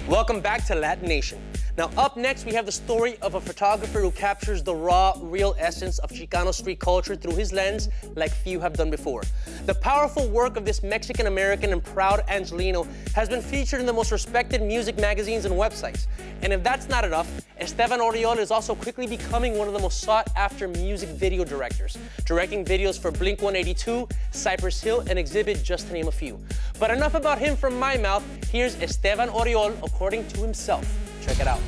Welcome back to Latin Nation. Now, up next, we have the story of a photographer who captures the raw, real essence of Chicano street culture through his lens like few have done before. The powerful work of this Mexican-American and proud Angelino has been featured in the most respected music magazines and websites. And if that's not enough, Estevan Oriol is also quickly becoming one of the most sought-after music video directors, directing videos for Blink-182, Cypress Hill, and Exhibit, just to name a few. But enough about him from my mouth. Here's Estevan Oriol, according to himself. Check it out.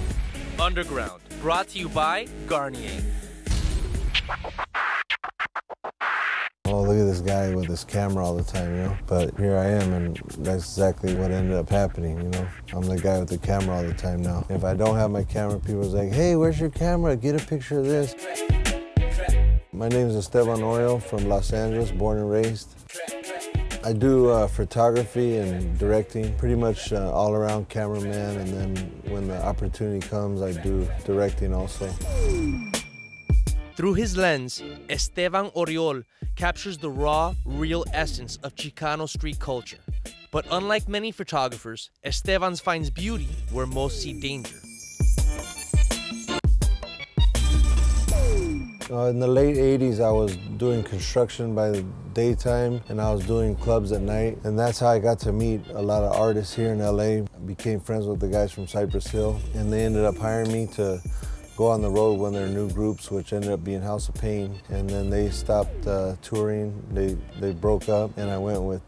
Underground, brought to you by Garnier. Oh, look at this guy with his camera all the time, you know? But here I am, and that's exactly what ended up happening, you know? I'm the guy with the camera all the time now. If I don't have my camera, people's like, hey, where's your camera? Get a picture of this. My name is Estevan Oriol from Los Angeles, born and raised. I do photography and directing, pretty much all-around cameraman, and then when the opportunity comes, I do directing also. Through his lens, Estevan Oriol captures the raw, real essence of Chicano street culture. But unlike many photographers, Estevan finds beauty where most see danger. In the late 80s, I was doing construction by the daytime, and I was doing clubs at night. And that's how I got to meet a lot of artists here in LA. I became friends with the guys from Cypress Hill, and they ended up hiring me to go on the road with one of their new groups, which ended up being House of Pain. And then they stopped touring, they broke up, and I went with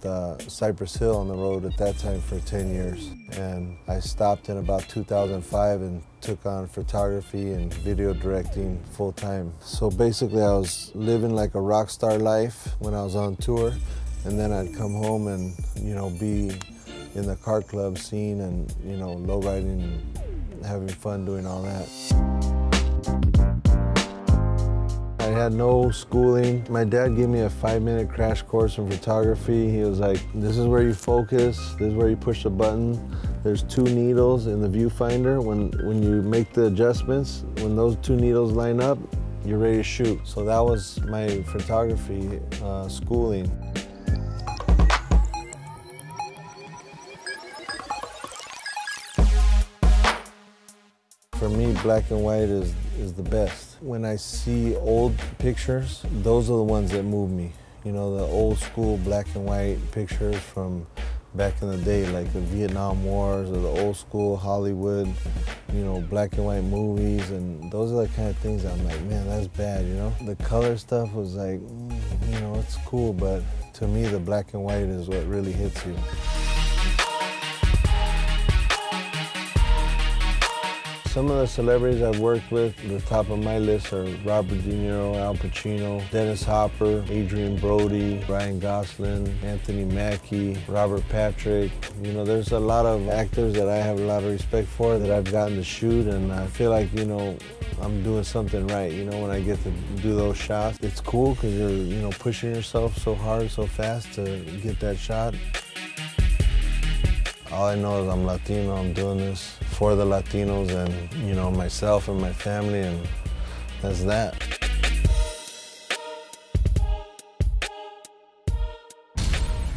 Cypress Hill on the road at that time for 10 years. And I stopped in about 2005 and took on photography and video directing full time. So basically I was living like a rock star life when I was on tour, and then I'd come home and, you know, be in the car club scene and, you know, lowriding and having fun doing all that. I had no schooling. My dad gave me a 5-minute crash course in photography. He was like, this is where you focus, this is where you push the button. There's 2 needles in the viewfinder. When you make the adjustments, when those 2 needles line up, you're ready to shoot. So that was my photography schooling. For me, black and white is the best. When I see old pictures, those are the ones that move me. You know, the old school black and white pictures from back in the day, like the Vietnam Wars or the old school Hollywood, you know, black and white movies, and those are the kind of things I'm like, man, that's bad, you know? The color stuff was like, you know, it's cool, but to me, the black and white is what really hits you. Some of the celebrities I've worked with, the top of my list are Robert De Niro, Al Pacino, Dennis Hopper, Adrian Brody, Ryan Gosling, Anthony Mackie, Robert Patrick. You know, there's a lot of actors that I have a lot of respect for that I've gotten to shoot, and I feel like, you know, I'm doing something right, you know, when I get to do those shots. It's cool because you're, you know, pushing yourself so hard, so fast to get that shot. All I know is I'm Latino, I'm doing this for the Latinos and, you know, myself and my family, and that's that.